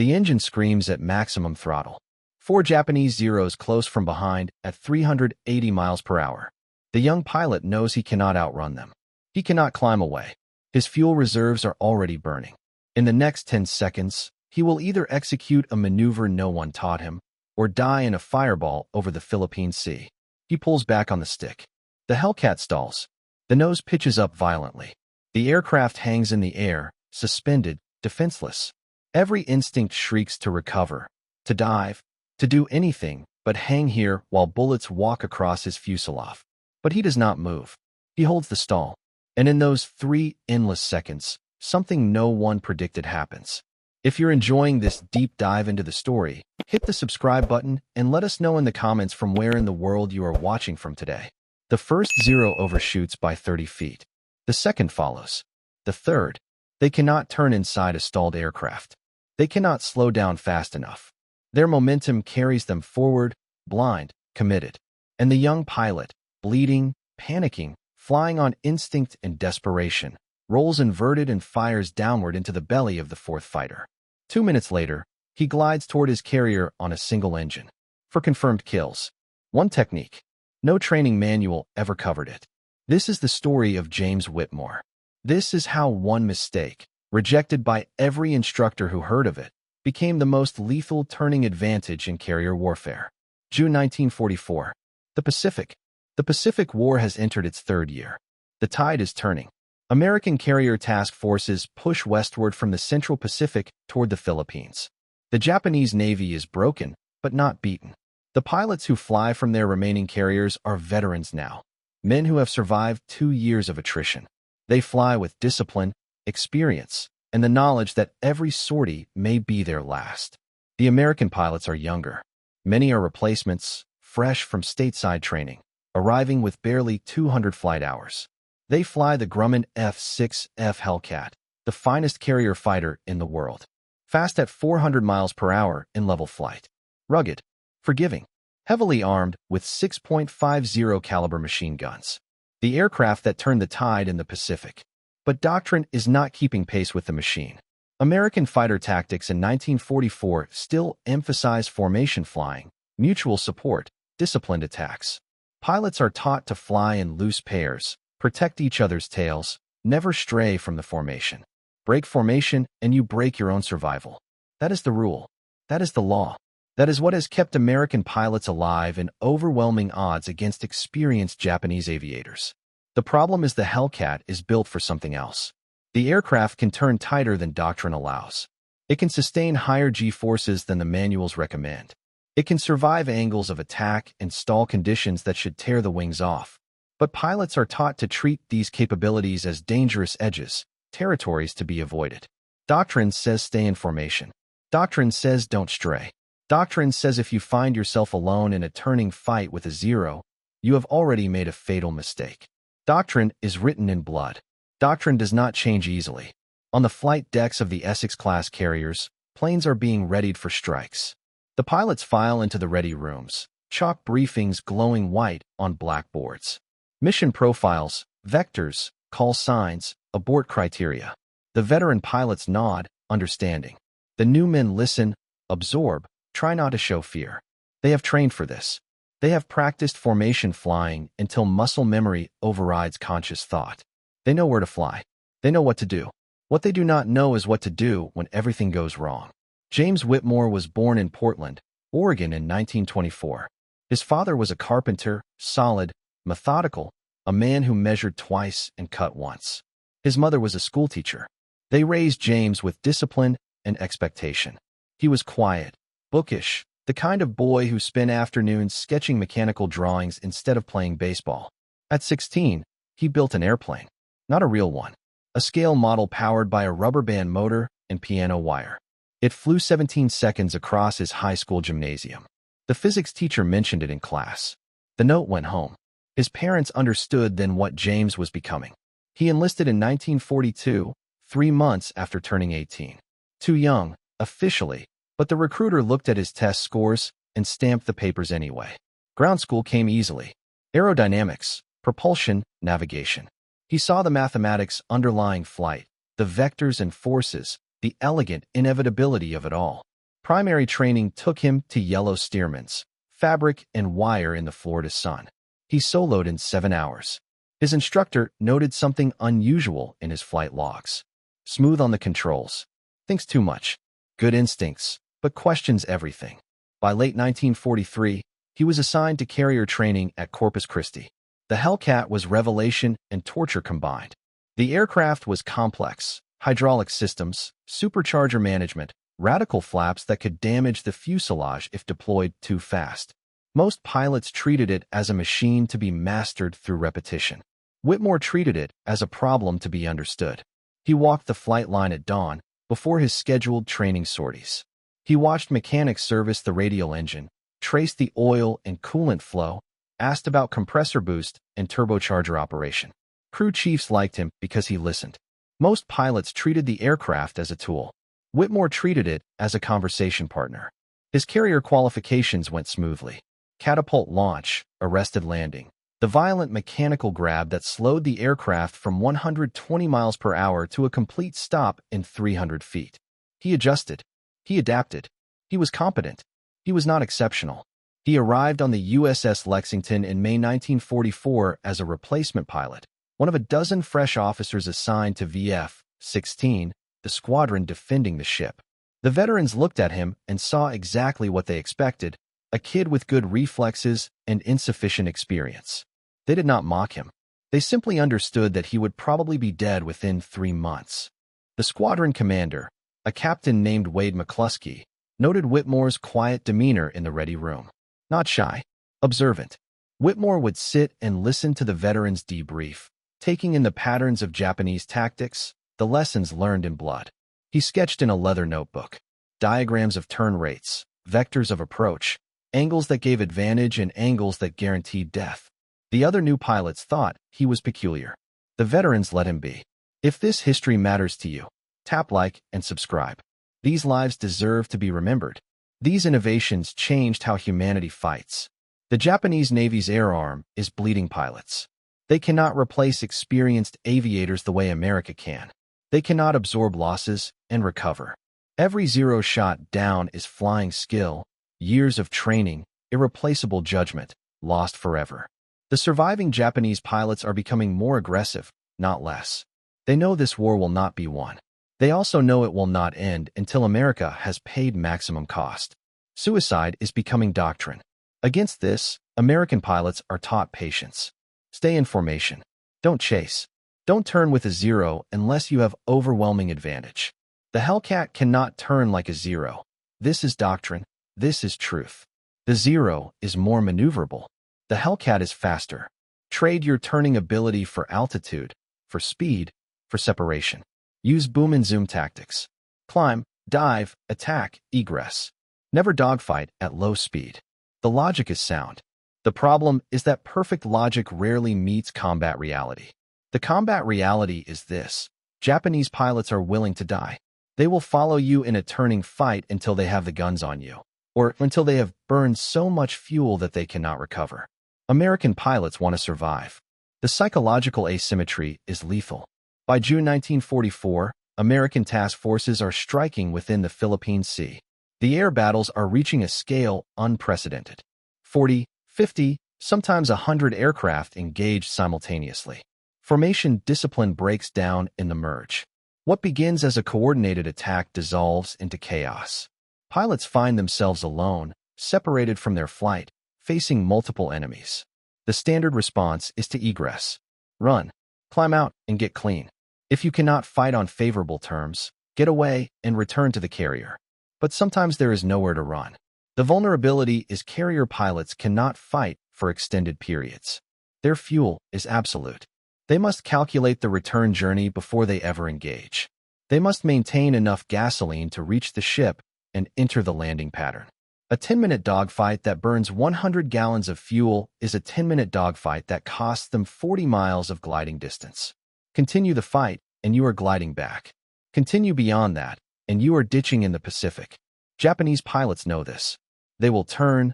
The engine screams at maximum throttle. Four Japanese Zeros close from behind at 380 miles per hour. The young pilot knows he cannot outrun them. He cannot climb away. His fuel reserves are already burning. In the next 10 seconds, he will either execute a maneuver no one taught him or die in a fireball over the Philippine Sea. He pulls back on the stick. The Hellcat stalls. The nose pitches up violently. The aircraft hangs in the air, suspended, defenseless. Every instinct shrieks to recover, to dive, to do anything but hang here while bullets walk across his fuselage. But he does not move. He holds the stall. And in those 3 endless seconds, something no one predicted happens. If you're enjoying this deep dive into the story, hit the subscribe button and let us know in the comments from where in the world you are watching from today. The first Zero overshoots by 30 feet. The second follows. The third. They cannot turn inside a stalled aircraft. They cannot slow down fast enough. Their momentum carries them forward, blind, committed. And the young pilot, bleeding, panicking, flying on instinct and desperation, rolls inverted and fires downward into the belly of the fourth fighter. 2 minutes later, he glides toward his carrier on a single engine. For confirmed kills. One technique. No training manual ever covered it. This is the story of James Whitmore. This is how one mistake, rejected by every instructor who heard of it, became the most lethal turning advantage in carrier warfare. June 1944. The Pacific. The Pacific War has entered its third year. The tide is turning. American carrier task forces push westward from the Central Pacific toward the Philippines. The Japanese Navy is broken, but not beaten. The pilots who fly from their remaining carriers are veterans now, men who have survived 2 years of attrition. They fly with discipline, experience, and the knowledge that every sortie may be their last. The American pilots are younger. Many are replacements, fresh from stateside training, arriving with barely 200 flight hours. They fly the Grumman F-6F Hellcat, the finest carrier fighter in the world. Fast at 400 miles per hour in level flight. Rugged, forgiving, heavily armed with 6.50 caliber machine guns. The aircraft that turned the tide in the Pacific. But doctrine is not keeping pace with the machine. American fighter tactics in 1944 still emphasize formation flying, mutual support, disciplined attacks. Pilots are taught to fly in loose pairs, protect each other's tails, never stray from the formation. Break formation and you break your own survival. That is the rule. That is the law. That is what has kept American pilots alive in overwhelming odds against experienced Japanese aviators. The problem is the Hellcat is built for something else. The aircraft can turn tighter than doctrine allows. It can sustain higher G-forces than the manuals recommend. It can survive angles of attack and stall conditions that should tear the wings off. But pilots are taught to treat these capabilities as dangerous edges, territories to be avoided. Doctrine says stay in formation. Doctrine says don't stray. Doctrine says if you find yourself alone in a turning fight with a Zero, you have already made a fatal mistake. Doctrine is written in blood. Doctrine does not change easily. On the flight decks of the Essex-class carriers, planes are being readied for strikes. The pilots file into the ready rooms, chalk briefings glowing white on blackboards. Mission profiles, vectors, call signs, abort criteria. The veteran pilots nod, understanding. The new men listen, absorb, try not to show fear. They have trained for this. They have practiced formation flying until muscle memory overrides conscious thought. They know where to fly. They know what to do. What they do not know is what to do when everything goes wrong. James Whitmore was born in Portland, Oregon in 1924. His father was a carpenter, solid, methodical, a man who measured twice and cut once. His mother was a schoolteacher. They raised James with discipline and expectation. He was quiet, bookish, the kind of boy who spent afternoons sketching mechanical drawings instead of playing baseball. At 16, he built an airplane. Not a real one. A scale model powered by a rubber band motor and piano wire. It flew 17 seconds across his high school gymnasium. The physics teacher mentioned it in class. The note went home. His parents understood then what James was becoming. He enlisted in 1942, 3 months after turning 18. Too young, officially, but the recruiter looked at his test scores and stamped the papers anyway. Ground school came easily. Aerodynamics, propulsion, navigation. He saw the mathematics underlying flight, the vectors and forces, the elegant inevitability of it all. Primary training took him to yellow steermans, fabric and wire in the Florida sun. He soloed in 7 hours. His instructor noted something unusual in his flight logs. Smooth on the controls. Thinks too much. Good instincts, but questions everything. By late 1943, he was assigned to carrier training at Corpus Christi. The Hellcat was revelation and torture combined. The aircraft was complex, hydraulic systems, supercharger management, radical flaps that could damage the fuselage if deployed too fast. Most pilots treated it as a machine to be mastered through repetition. Whitmore treated it as a problem to be understood. He walked the flight line at dawn before his scheduled training sorties. He watched mechanics service the radial engine, traced the oil and coolant flow, asked about compressor boost and turbocharger operation. Crew chiefs liked him because he listened. Most pilots treated the aircraft as a tool. Whitmore treated it as a conversation partner. His carrier qualifications went smoothly. Catapult launch, arrested landing. The violent mechanical grab that slowed the aircraft from 120 miles per hour to a complete stop in 300 feet. He adjusted. He adapted. He was competent. He was not exceptional. He arrived on the USS Lexington in May 1944 as a replacement pilot, one of a dozen fresh officers assigned to VF-16, the squadron defending the ship. The veterans looked at him and saw exactly what they expected, a kid with good reflexes and insufficient experience. They did not mock him. They simply understood that he would probably be dead within 3 months. The squadron commander, a captain named Wade McCluskey, noted Whitmore's quiet demeanor in the ready room. Not shy, observant. Whitmore would sit and listen to the veterans debrief, taking in the patterns of Japanese tactics, the lessons learned in blood. He sketched in a leather notebook diagrams of turn rates, vectors of approach, angles that gave advantage and angles that guaranteed death. The other new pilots thought he was peculiar. The veterans let him be. If this history matters to you, tap like and subscribe. These lives deserve to be remembered. These innovations changed how humanity fights. The Japanese Navy's air arm is bleeding pilots. They cannot replace experienced aviators the way America can. They cannot absorb losses and recover. Every zero shot down is flying skill, years of training, irreplaceable judgment, lost forever. The surviving Japanese pilots are becoming more aggressive, not less. They know this war will not be won. They also know it will not end until America has paid maximum cost. Suicide is becoming doctrine. Against this, American pilots are taught patience. Stay in formation. Don't chase. Don't turn with a zero unless you have overwhelming advantage. The Hellcat cannot turn like a zero. This is doctrine. This is truth. The zero is more maneuverable. The Hellcat is faster. Trade your turning ability for altitude, for speed, for separation. Use boom and zoom tactics. Climb, dive, attack, egress. Never dogfight at low speed. The logic is sound. The problem is that perfect logic rarely meets combat reality. The combat reality is this. Japanese pilots are willing to die. They will follow you in a turning fight until they have the guns on you, or until they have burned so much fuel that they cannot recover. American pilots want to survive. The psychological asymmetry is lethal. By June 1944, American task forces are striking within the Philippine Sea. The air battles are reaching a scale unprecedented. 40, 50, sometimes 100 aircraft engaged simultaneously. Formation discipline breaks down in the merge. What begins as a coordinated attack dissolves into chaos. Pilots find themselves alone, separated from their flight, facing multiple enemies. The standard response is to egress. Run, climb out, and get clean. If you cannot fight on favorable terms, get away and return to the carrier. But sometimes there is nowhere to run. The vulnerability is carrier pilots cannot fight for extended periods. Their fuel is absolute. They must calculate the return journey before they ever engage. They must maintain enough gasoline to reach the ship and enter the landing pattern. A 10-minute dogfight that burns 100 gallons of fuel is a 10-minute dogfight that costs them 40 miles of gliding distance. Continue the fight, and you are gliding back. Continue beyond that, and you are ditching in the Pacific. Japanese pilots know this. They will turn,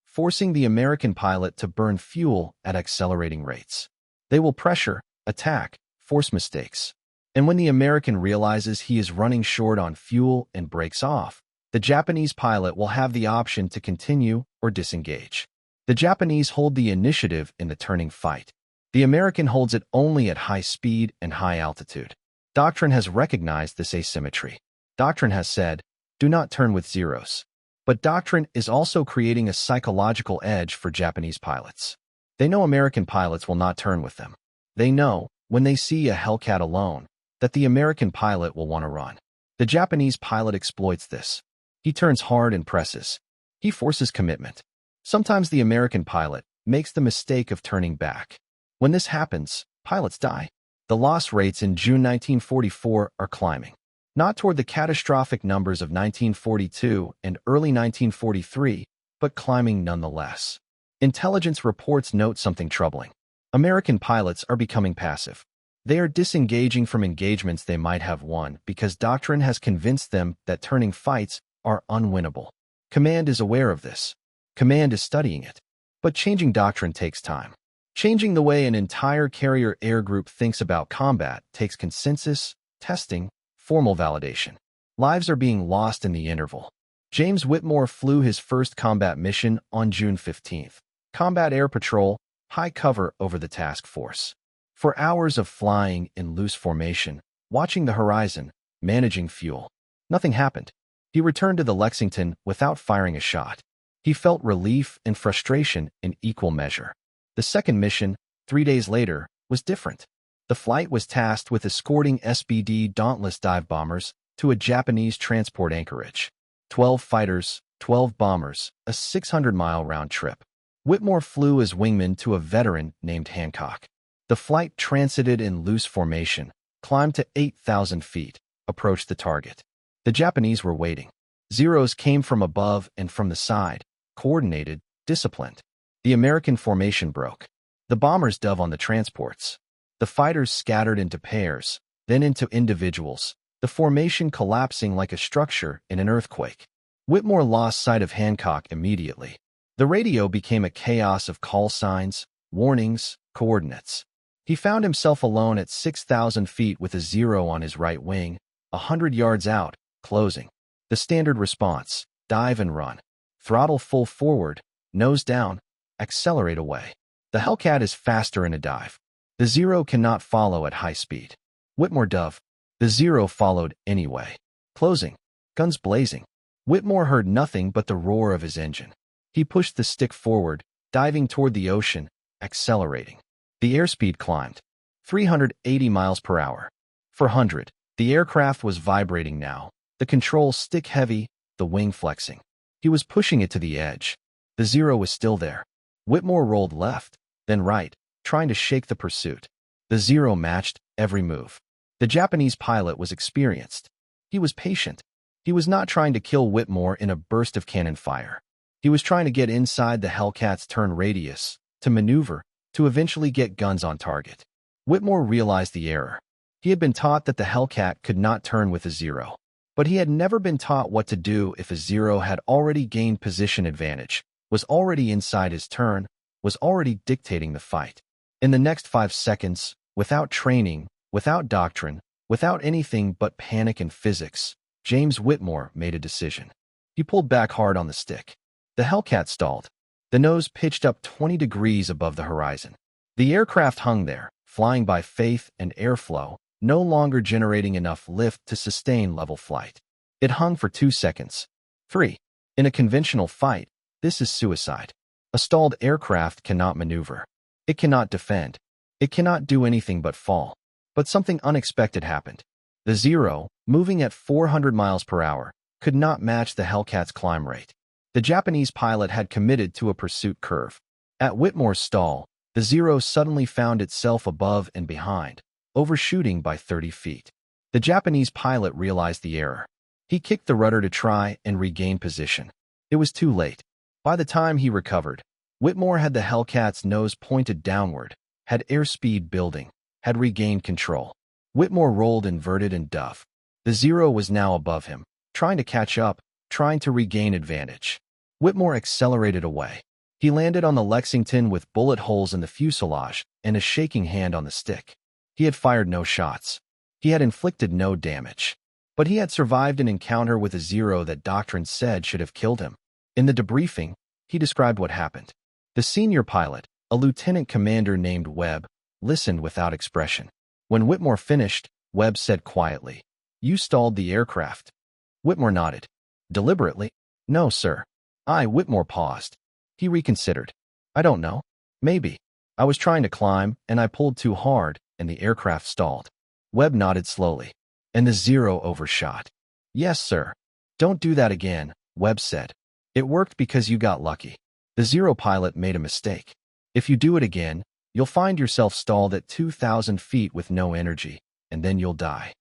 forcing the American pilot to burn fuel at accelerating rates. They will pressure, attack, force mistakes. And when the American realizes he is running short on fuel and breaks off, the Japanese pilot will have the option to continue or disengage. The Japanese hold the initiative in the turning fight. The American holds it only at high speed and high altitude. Doctrine has recognized this asymmetry. Doctrine has said, do not turn with zeros. But doctrine is also creating a psychological edge for Japanese pilots. They know American pilots will not turn with them. They know, when they see a Hellcat alone, that the American pilot will want to run. The Japanese pilot exploits this. He turns hard and presses. He forces commitment. Sometimes the American pilot makes the mistake of turning back. When this happens, pilots die. The loss rates in June 1944 are climbing. Not toward the catastrophic numbers of 1942 and early 1943, but climbing nonetheless. Intelligence reports note something troubling. American pilots are becoming passive. They are disengaging from engagements they might have won because doctrine has convinced them that turning fights are unwinnable. Command is aware of this. Command is studying it. But changing doctrine takes time. Changing the way an entire carrier air group thinks about combat takes consensus, testing, formal validation. Lives are being lost in the interval. James Whitmore flew his first combat mission on June 15th. Combat air patrol, high cover over the task force. For hours of flying in loose formation, watching the horizon, managing fuel. Nothing happened. He returned to the Lexington without firing a shot. He felt relief and frustration in equal measure. The second mission, 3 days later, was different. The flight was tasked with escorting SBD Dauntless dive bombers to a Japanese transport anchorage. 12 fighters, 12 bombers, a 600-mile round trip. Whitmore flew as wingman to a veteran named Hancock. The flight transited in loose formation, climbed to 8,000 feet, approached the target. The Japanese were waiting. Zeros came from above and from the side, coordinated, disciplined. The American formation broke. The bombers dove on the transports. The fighters scattered into pairs, then into individuals, the formation collapsing like a structure in an earthquake. Whitmore lost sight of Hancock immediately. The radio became a chaos of call signs, warnings, coordinates. He found himself alone at 6,000 feet with a zero on his right wing, 100 yards out, closing. The standard response, dive and run. Throttle full forward, nose down, accelerate away. The Hellcat is faster in a dive. The Zero cannot follow at high speed. Whitmore dove. The Zero followed anyway. Closing. Guns blazing. Whitmore heard nothing but the roar of his engine. He pushed the stick forward, diving toward the ocean, accelerating. The airspeed climbed. 380 miles per hour. 400. The aircraft was vibrating now. The controls stick heavy, the wing flexing. He was pushing it to the edge. The Zero was still there. Whitmore rolled left, then right, trying to shake the pursuit. The Zero matched every move. The Japanese pilot was experienced. He was patient. He was not trying to kill Whitmore in a burst of cannon fire. He was trying to get inside the Hellcat's turn radius, to maneuver, to eventually get guns on target. Whitmore realized the error. He had been taught that the Hellcat could not turn with a Zero. But he had never been taught what to do if a Zero had already gained position advantage, was already inside his turn, was already dictating the fight. In the next 5 seconds, without training, without doctrine, without anything but panic and physics, James Whitmore made a decision. He pulled back hard on the stick. The Hellcat stalled. The nose pitched up 20 degrees above the horizon. The aircraft hung there, flying by faith and airflow, no longer generating enough lift to sustain level flight. It hung for 2 seconds. 3. In a conventional fight, this is suicide. A stalled aircraft cannot maneuver. It cannot defend. It cannot do anything but fall. But something unexpected happened. The Zero, moving at 400 miles per hour, could not match the Hellcat's climb rate. The Japanese pilot had committed to a pursuit curve. At Whitmore's stall, the Zero suddenly found itself above and behind, overshooting by 30 feet. The Japanese pilot realized the error. He kicked the rudder to try and regain position. It was too late. By the time he recovered, Whitmore had the Hellcat's nose pointed downward, had airspeed building, had regained control. Whitmore rolled inverted and dove. The Zero was now above him, trying to catch up, trying to regain advantage. Whitmore accelerated away. He landed on the Lexington with bullet holes in the fuselage and a shaking hand on the stick. He had fired no shots. He had inflicted no damage. But he had survived an encounter with a Zero that doctrine said should have killed him. In the debriefing, he described what happened. The senior pilot, a lieutenant commander named Webb, listened without expression. When Whitmore finished, Webb said quietly, "You stalled the aircraft." Whitmore nodded. Deliberately? "No, sir." Whitmore paused. He reconsidered. "I don't know. Maybe. I was trying to climb, and I pulled too hard, and the aircraft stalled." Webb nodded slowly. "And the Zero overshot." "Yes, sir." "Don't do that again," Webb said. "It worked because you got lucky. The Zero pilot made a mistake. If you do it again, you'll find yourself stalled at 2,000 feet with no energy, and then you'll die."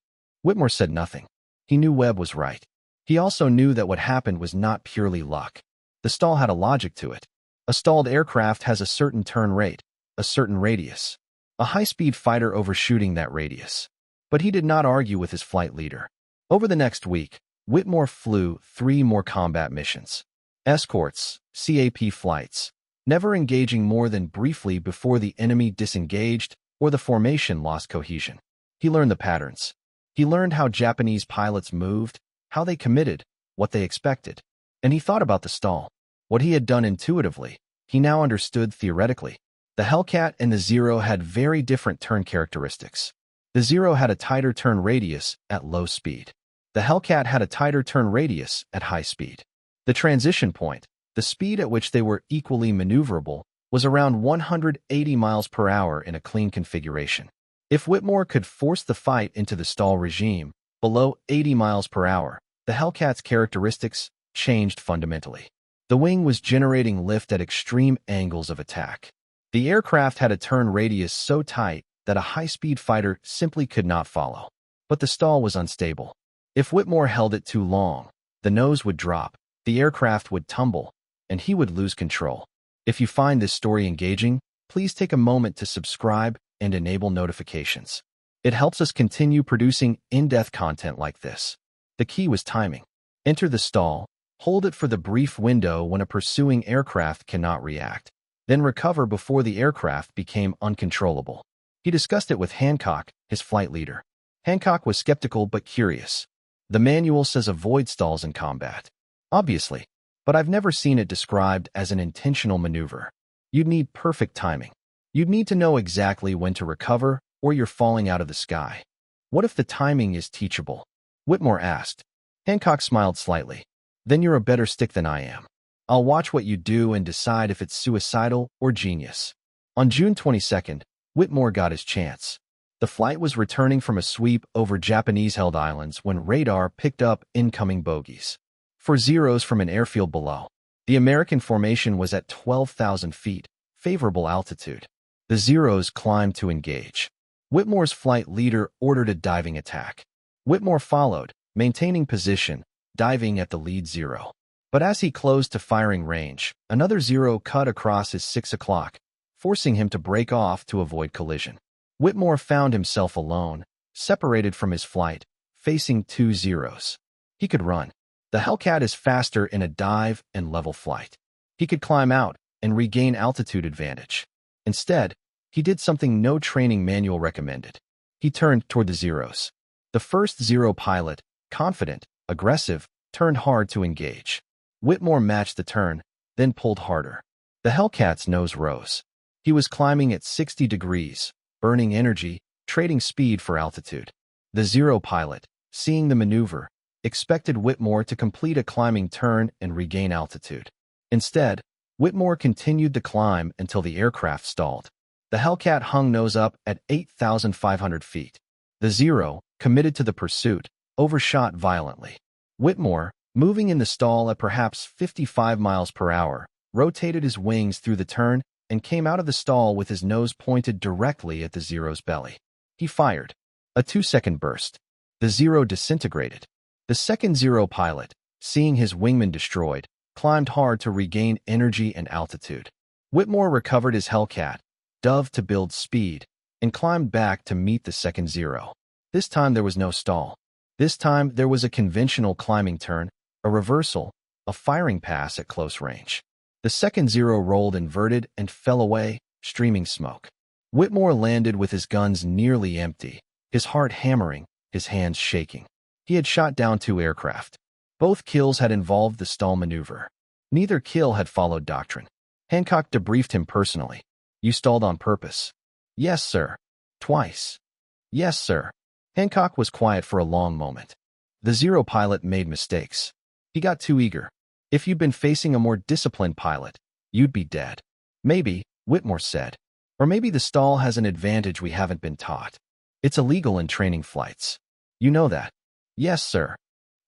Whitmore said nothing. He knew Webb was right. He also knew that what happened was not purely luck. The stall had a logic to it. A stalled aircraft has a certain turn rate, a certain radius. A high-speed fighter overshooting that radius. But he did not argue with his flight leader. Over the next week, Whitmore flew 3 more combat missions. Escorts, CAP flights, never engaging more than briefly before the enemy disengaged or the formation lost cohesion. He learned the patterns. He learned how Japanese pilots moved, how they committed, what they expected. And he thought about the stall. What he had done intuitively, he now understood theoretically. The Hellcat and the Zero had very different turn characteristics. The Zero had a tighter turn radius at low speed. The Hellcat had a tighter turn radius at high speed. The transition point, the speed at which they were equally maneuverable, was around 180 miles per hour in a clean configuration. If Whitmore could force the fight into the stall regime, below 80 miles per hour, the Hellcat's characteristics changed fundamentally. The wing was generating lift at extreme angles of attack. The aircraft had a turn radius so tight that a high-speed fighter simply could not follow. But the stall was unstable. If Whitmore held it too long, the nose would drop, the aircraft would tumble, and he would lose control. If you find this story engaging, please take a moment to subscribe and enable notifications. It helps us continue producing in-depth content like this. The key was timing. Enter the stall, hold it for the brief window when a pursuing aircraft cannot react, then recover before the aircraft became uncontrollable. He discussed it with Hancock, his flight leader. Hancock was skeptical but curious. "The manual says avoid stalls in combat." "Obviously, but I've never seen it described as an intentional maneuver. You'd need perfect timing. You'd need to know exactly when to recover, or you're falling out of the sky." "What if the timing is teachable?" Whitmore asked. Hancock smiled slightly. "Then you're a better stick than I am. I'll watch what you do and decide if it's suicidal or genius." On June 22nd, Whitmore got his chance. The flight was returning from a sweep over Japanese-held islands when radar picked up incoming bogies. 4 Zeros from an airfield below. The American formation was at 12,000 feet, favorable altitude. The Zeros climbed to engage. Whitmore's flight leader ordered a diving attack. Whitmore followed, maintaining position, diving at the lead Zero. But as he closed to firing range, another Zero cut across his 6 o'clock, forcing him to break off to avoid collision. Whitmore found himself alone, separated from his flight, facing 2 Zeros. He could run. The Hellcat is faster in a dive and level flight. He could climb out and regain altitude advantage. Instead, he did something no training manual recommended. He turned toward the Zeros. The first Zero pilot, confident, aggressive, turned hard to engage. Whitmore matched the turn, then pulled harder. The Hellcat's nose rose. He was climbing at 60 degrees, burning energy, trading speed for altitude. The Zero pilot, seeing the maneuver, expected Whitmore to complete a climbing turn and regain altitude. Instead, Whitmore continued the climb until the aircraft stalled. The Hellcat hung nose up at 8,500 feet. The Zero, committed to the pursuit, overshot violently. Whitmore, moving in the stall at perhaps 55 miles per hour, rotated his wings through the turn and came out of the stall with his nose pointed directly at the Zero's belly. He fired. A 2-second burst. The Zero disintegrated. The second Zero pilot, seeing his wingman destroyed, climbed hard to regain energy and altitude. Whitmore recovered his Hellcat, dove to build speed, and climbed back to meet the second Zero. This time there was no stall. This time there was a conventional climbing turn, a reversal, a firing pass at close range. The second Zero rolled inverted and fell away, streaming smoke. Whitmore landed with his guns nearly empty, his heart hammering, his hands shaking. He had shot down 2 aircraft. Both kills had involved the stall maneuver. Neither kill had followed doctrine. Hancock debriefed him personally. "You stalled on purpose." "Yes, sir." "Twice." "Yes, sir." Hancock was quiet for a long moment. The Zero pilot made mistakes. He got too eager. "If you'd been facing a more disciplined pilot, you'd be dead." "Maybe," Whitmore said. "Or maybe the stall has an advantage we haven't been taught. It's illegal in training flights. You know that." "Yes, sir."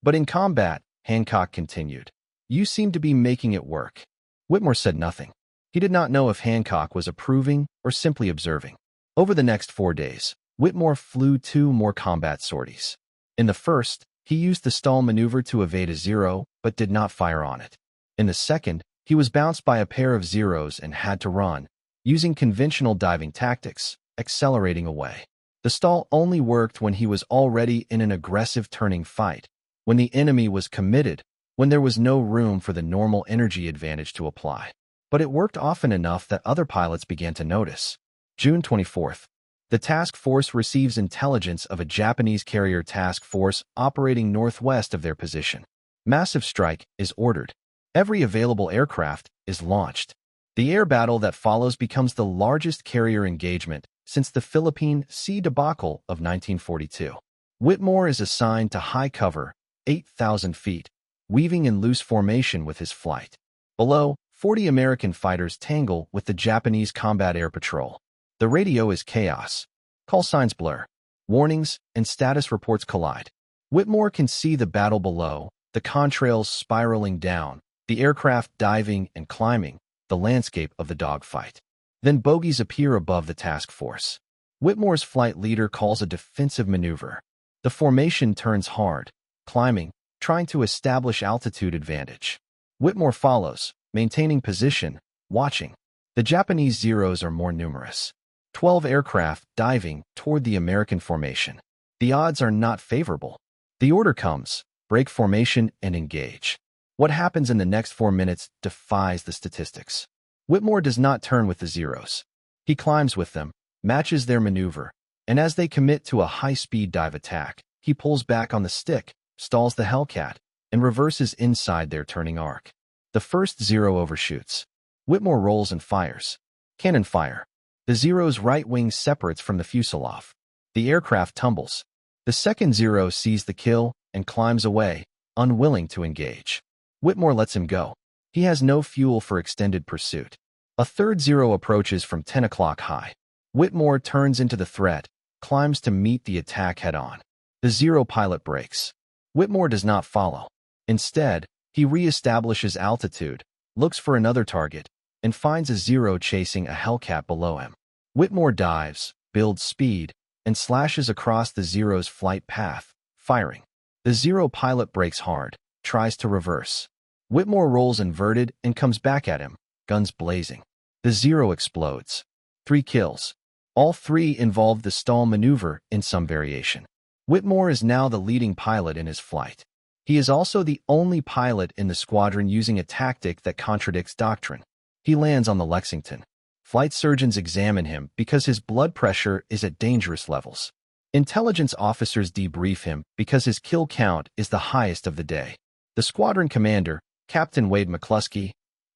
"But in combat," Hancock continued, "you seem to be making it work." Whitmore said nothing. He did not know if Hancock was approving or simply observing. Over the next 4 days, Whitmore flew 2 more combat sorties. In the first, he used the stall maneuver to evade a Zero, but did not fire on it. In the second, he was bounced by a pair of Zeros and had to run, using conventional diving tactics, accelerating away. The stall only worked when he was already in an aggressive turning fight, when the enemy was committed, when there was no room for the normal energy advantage to apply. But it worked often enough that other pilots began to notice. June 24th. The task force receives intelligence of a Japanese carrier task force operating northwest of their position. Massive strike is ordered. Every available aircraft is launched. The air battle that follows becomes the largest carrier engagement since the Philippine Sea debacle of 1942. Whitmore is assigned to high cover, 8,000 feet, weaving in loose formation with his flight. Below, 40 American fighters tangle with the Japanese Combat Air Patrol. The radio is chaos. Call signs blur. Warnings and status reports collide. Whitmore can see the battle below, the contrails spiraling down, the aircraft diving and climbing, the landscape of the dogfight. Then bogies appear above the task force. Whitmore's flight leader calls a defensive maneuver. The formation turns hard, climbing, trying to establish altitude advantage. Whitmore follows, maintaining position, watching. The Japanese Zeros are more numerous. 12 aircraft diving toward the American formation. The odds are not favorable. The order comes, break formation and engage. What happens in the next 4 minutes defies the statistics. Whitmore does not turn with the Zeros. He climbs with them, matches their maneuver, and as they commit to a high-speed dive attack, he pulls back on the stick, stalls the Hellcat, and reverses inside their turning arc. The first Zero overshoots. Whitmore rolls and fires. Cannon fire. The Zero's right wing separates from the fuselage. The aircraft tumbles. The second Zero sees the kill and climbs away, unwilling to engage. Whitmore lets him go. He has no fuel for extended pursuit. A third Zero approaches from 10 o'clock high. Whitmore turns into the threat, climbs to meet the attack head-on. The Zero pilot brakes. Whitmore does not follow. Instead, he re-establishes altitude, looks for another target, and finds a Zero chasing a Hellcat below him. Whitmore dives, builds speed, and slashes across the Zero's flight path, firing. The Zero pilot brakes hard, tries to reverse. Whitmore rolls inverted and comes back at him, guns blazing. The Zero explodes. 3 kills. All 3 involved the stall maneuver in some variation. Whitmore is now the leading pilot in his flight. He is also the only pilot in the squadron using a tactic that contradicts doctrine. He lands on the Lexington. Flight surgeons examine him because his blood pressure is at dangerous levels. Intelligence officers debrief him because his kill count is the highest of the day. The squadron commander, Captain Wade McCluskey,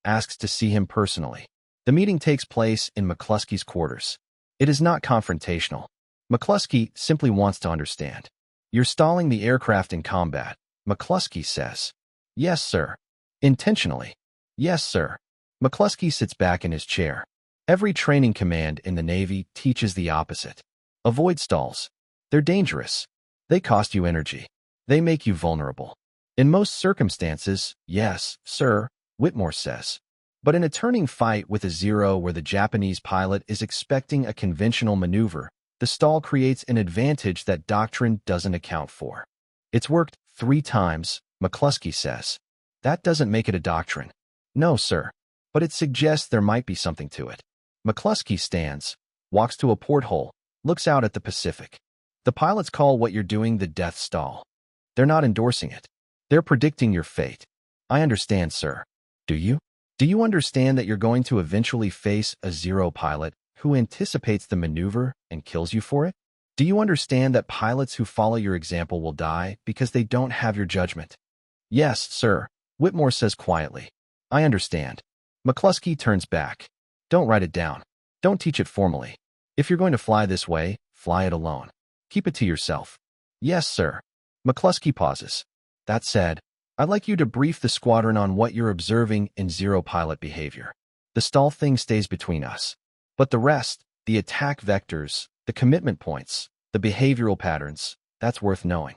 asks to see him personally. The meeting takes place in McCluskey's quarters. It is not confrontational. McCluskey simply wants to understand. "You're stalling the aircraft in combat," McCluskey says. "Yes, sir." "Intentionally?" "Yes, sir." McCluskey sits back in his chair. Every training command in the Navy teaches the opposite. Avoid stalls. They're dangerous. They cost you energy. They make you vulnerable. In most circumstances, yes, sir, Whitmore says. But in a turning fight with a Zero where the Japanese pilot is expecting a conventional maneuver, the stall creates an advantage that doctrine doesn't account for. "It's worked 3 times, McCluskey says. "That doesn't make it a doctrine." "No, sir. But it suggests there might be something to it." McCluskey stands, walks to a porthole, looks out at the Pacific. "The pilots call what you're doing the death stall. They're not endorsing it. They're predicting your fate." "I understand, sir." "Do you? Do you understand that you're going to eventually face a Zero pilot who anticipates the maneuver and kills you for it?" Do you understand that pilots who follow your example will die because they don't have your judgment? Yes, sir, Whitmore says quietly. I understand. McCluskey turns back. Don't write it down. Don't teach it formally. If you're going to fly this way, fly it alone. Keep it to yourself. Yes, sir. McCluskey pauses. That said, I'd like you to brief the squadron on what you're observing in zero pilot behavior. The stall thing stays between us. But the rest, the attack vectors, the commitment points, the behavioral patterns, that's worth knowing.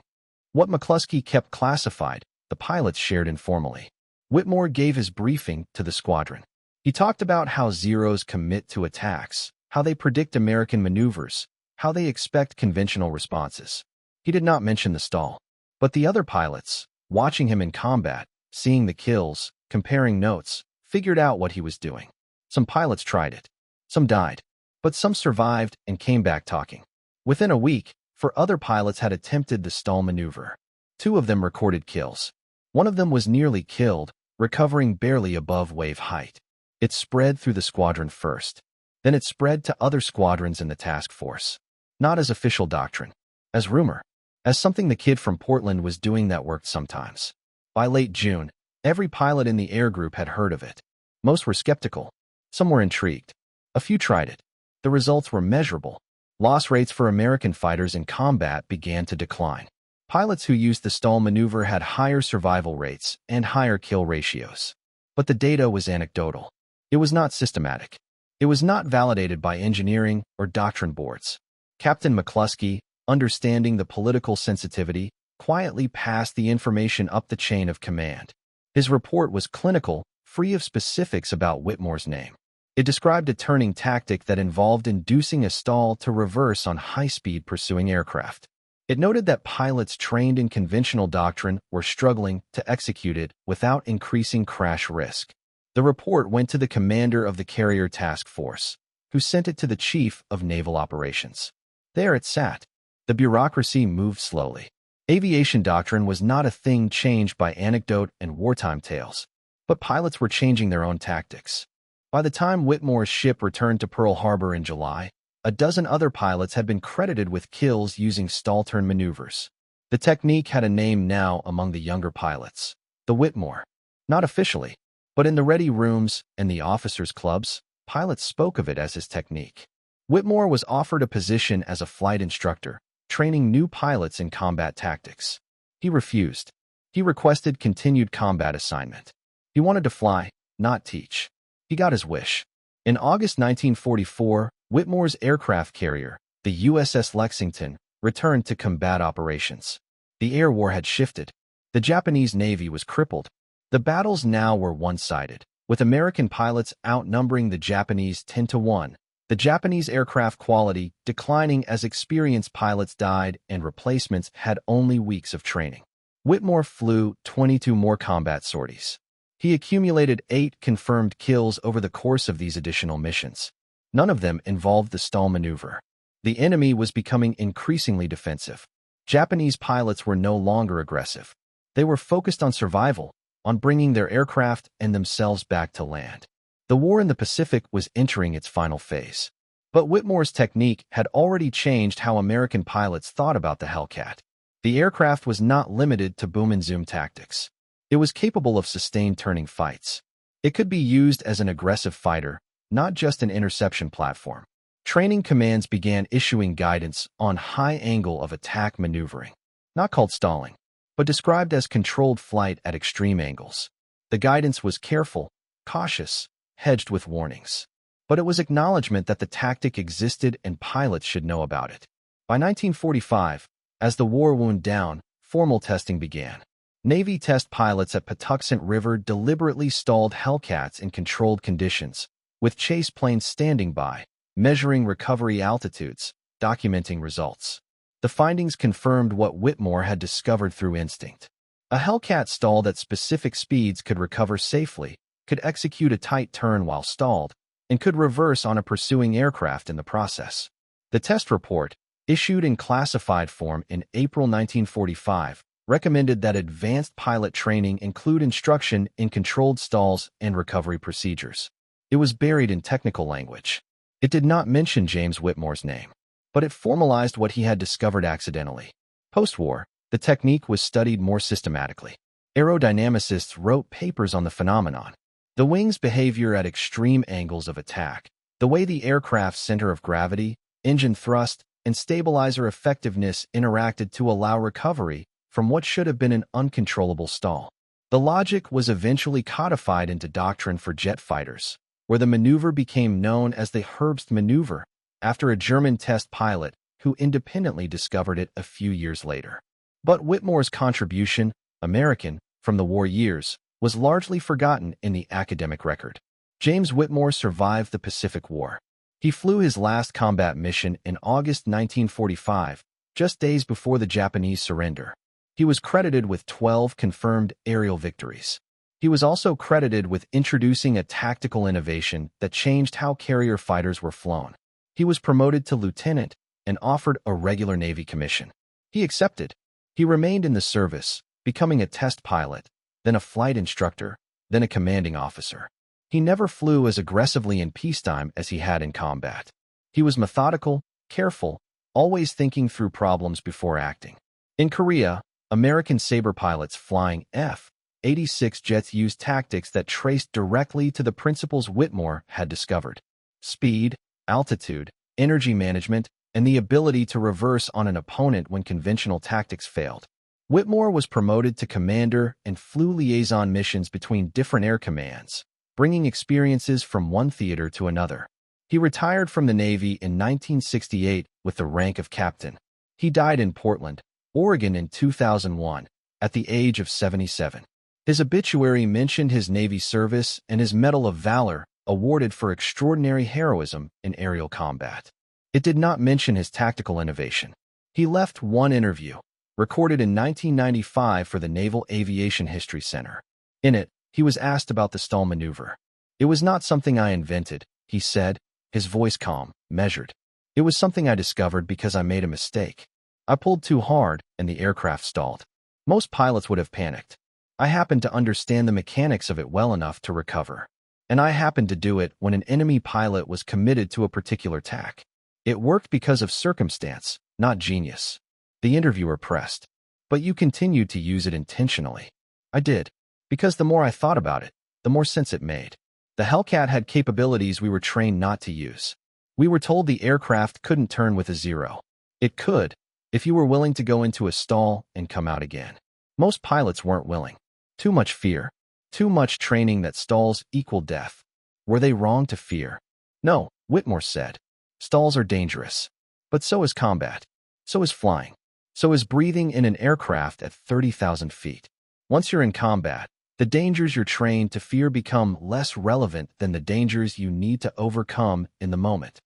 What McCluskey kept classified, the pilots shared informally. Whitmore gave his briefing to the squadron. He talked about how Zeros commit to attacks, how they predict American maneuvers, how they expect conventional responses. He did not mention the stall. But the other pilots, watching him in combat, seeing the kills, comparing notes, figured out what he was doing. Some pilots tried it. Some died. But some survived and came back talking. Within a week, four other pilots had attempted the stall maneuver. 2 of them recorded kills. One of them was nearly killed, recovering barely above wave height. It spread through the squadron first. Then it spread to other squadrons in the task force. Not as official doctrine. As rumor. As something the kid from Portland was doing that worked sometimes. By late June, every pilot in the air group had heard of it. Most were skeptical. Some were intrigued. A few tried it. The results were measurable. Loss rates for American fighters in combat began to decline. Pilots who used the stall maneuver had higher survival rates and higher kill ratios. But the data was anecdotal. It was not systematic. It was not validated by engineering or doctrine boards. Captain McCluskey, understanding the political sensitivity, quietly passed the information up the chain of command. His report was clinical, free of specifics about Whitmore's name. It described a turning tactic that involved inducing a stall to reverse on high-speed pursuing aircraft. It noted that pilots trained in conventional doctrine were struggling to execute it without increasing crash risk. The report went to the commander of the carrier task force, who sent it to the chief of naval operations. There it sat. The bureaucracy moved slowly. Aviation doctrine was not a thing changed by anecdote and wartime tales, but pilots were changing their own tactics. By the time Whitmore's ship returned to Pearl Harbor in July, a dozen other pilots had been credited with kills using stall turn maneuvers. The technique had a name now among the younger pilots, the Whitmore. Not officially, but in the ready rooms and the officers' clubs, pilots spoke of it as his technique. Whitmore was offered a position as a flight instructor, training new pilots in combat tactics. He refused. He requested continued combat assignment. He wanted to fly, not teach. He got his wish. In August 1944, Whitmore's aircraft carrier, the USS Lexington, returned to combat operations. The air war had shifted. The Japanese Navy was crippled. The battles now were one-sided, with American pilots outnumbering the Japanese 10-1. The Japanese aircraft quality declining as experienced pilots died and replacements had only weeks of training. Whitmore flew 22 more combat sorties. He accumulated 8 confirmed kills over the course of these additional missions. None of them involved the stall maneuver. The enemy was becoming increasingly defensive. Japanese pilots were no longer aggressive. They were focused on survival, on bringing their aircraft and themselves back to land. The war in the Pacific was entering its final phase. But Whitmore's technique had already changed how American pilots thought about the Hellcat. The aircraft was not limited to boom and zoom tactics. It was capable of sustained turning fights. It could be used as an aggressive fighter, not just an interception platform. Training commands began issuing guidance on high angle of attack maneuvering, not called stalling, but described as controlled flight at extreme angles. The guidance was careful, cautious, hedged with warnings. But it was acknowledgement that the tactic existed and pilots should know about it. By 1945, as the war wound down, formal testing began. Navy test pilots at Patuxent River deliberately stalled Hellcats in controlled conditions, with chase planes standing by, measuring recovery altitudes, documenting results. The findings confirmed what Whitmore had discovered through instinct. A Hellcat stalled at specific speeds could recover safely, could execute a tight turn while stalled, and could reverse on a pursuing aircraft in the process. The test report, issued in classified form in April 1945, recommended that advanced pilot training include instruction in controlled stalls and recovery procedures. It was buried in technical language. It did not mention James Whitmore's name. but it formalized what he had discovered accidentally. Post-war, the technique was studied more systematically. Aerodynamicists wrote papers on the phenomenon. The wing's behavior at extreme angles of attack, the way the aircraft's center of gravity, engine thrust, and stabilizer effectiveness interacted to allow recovery from what should have been an uncontrollable stall. The logic was eventually codified into doctrine for jet fighters, where the maneuver became known as the Herbst maneuver, after a German test pilot who independently discovered it a few years later. But Whitmore's contribution, American, from the war years, was largely forgotten in the academic record. James Whitmore survived the Pacific War. He flew his last combat mission in August 1945, just days before the Japanese surrender. He was credited with 12 confirmed aerial victories. He was also credited with introducing a tactical innovation that changed how carrier fighters were flown. He was promoted to lieutenant and offered a regular Navy commission. He accepted. He remained in the service, becoming a test pilot, then a flight instructor, then a commanding officer. He never flew as aggressively in peacetime as he had in combat. He was methodical, careful, always thinking through problems before acting. In Korea, American Sabre pilots flying F-86 jets used tactics that traced directly to the principles Whitmore had discovered: speed, altitude, energy management, and the ability to reverse on an opponent when conventional tactics failed. Whitmore was promoted to commander and flew liaison missions between different air commands, bringing experiences from one theater to another. He retired from the Navy in 1968 with the rank of captain. He died in Portland, Oregon in 2001, at the age of 77. His obituary mentioned his Navy service and his Medal of Valor, awarded for extraordinary heroism in aerial combat. It did not mention his tactical innovation. He left one interview, recorded in 1995 for the Naval Aviation History Center. In it, he was asked about the stall maneuver. "It was not something I invented," he said, his voice calm, measured. "It was something I discovered because I made a mistake. I pulled too hard, and the aircraft stalled. Most pilots would have panicked. I happened to understand the mechanics of it well enough to recover. And I happened to do it when an enemy pilot was committed to a particular tack. It worked because of circumstance, not genius." The interviewer pressed. "But you continued to use it intentionally." "I did. Because the more I thought about it, the more sense it made. The Hellcat had capabilities we were trained not to use. We were told the aircraft couldn't turn with a zero. It could, if you were willing to go into a stall and come out again. Most pilots weren't willing. Too much fear. Too much training that stalls equal death. Were they wrong to fear? No, Whitmore said. Stalls are dangerous. But so is combat. So is flying. So is breathing in an aircraft at 30,000 feet. Once you're in combat, the dangers you're trained to fear become less relevant than the dangers you need to overcome in the moment."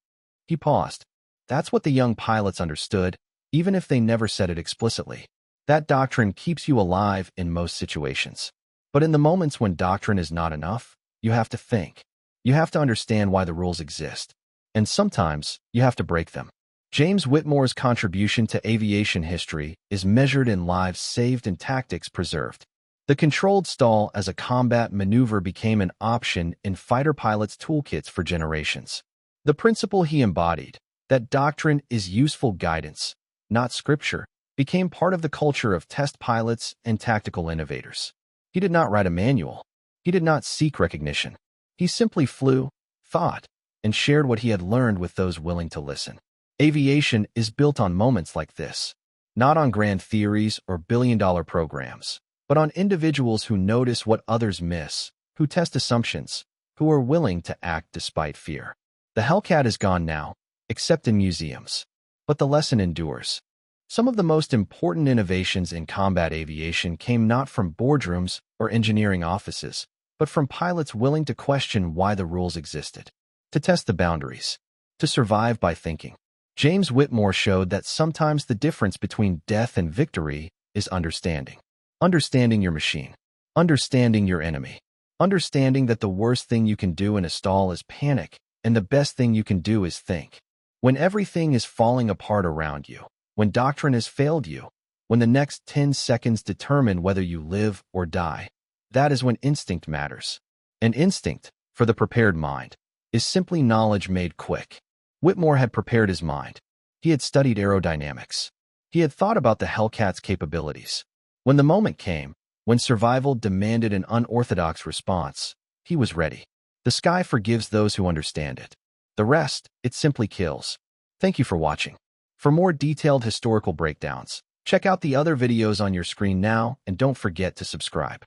He paused. That's what the young pilots understood, even if they never said it explicitly. That doctrine keeps you alive in most situations. But in the moments when doctrine is not enough, you have to think. You have to understand why the rules exist. And sometimes, you have to break them. James Whitmore's contribution to aviation history is measured in lives saved and tactics preserved. The controlled stall as a combat maneuver became an option in fighter pilots' toolkits for generations. The principle he embodied, that doctrine is useful guidance, not scripture, became part of the culture of test pilots and tactical innovators. He did not write a manual. He did not seek recognition. He simply flew, thought, and shared what he had learned with those willing to listen. Aviation is built on moments like this, not on grand theories or billion-dollar programs, but on individuals who notice what others miss, who test assumptions, who are willing to act despite fear. The Hellcat is gone now, except in museums. But the lesson endures. Some of the most important innovations in combat aviation came not from boardrooms or engineering offices, but from pilots willing to question why the rules existed, to test the boundaries, to survive by thinking. James Whitmore showed that sometimes the difference between death and victory is understanding. Understanding your machine. Understanding your enemy. Understanding that the worst thing you can do in a stall is panic, and the best thing you can do is think. When everything is falling apart around you, when doctrine has failed you, when the next 10 seconds determine whether you live or die, that is when instinct matters. And instinct, for the prepared mind, is simply knowledge made quick. Whitmore had prepared his mind. He had studied aerodynamics. He had thought about the Hellcat's capabilities. When the moment came, when survival demanded an unorthodox response, he was ready. The sky forgives those who understand it. The rest, it simply kills. Thank you for watching. For more detailed historical breakdowns, check out the other videos on your screen now and don't forget to subscribe.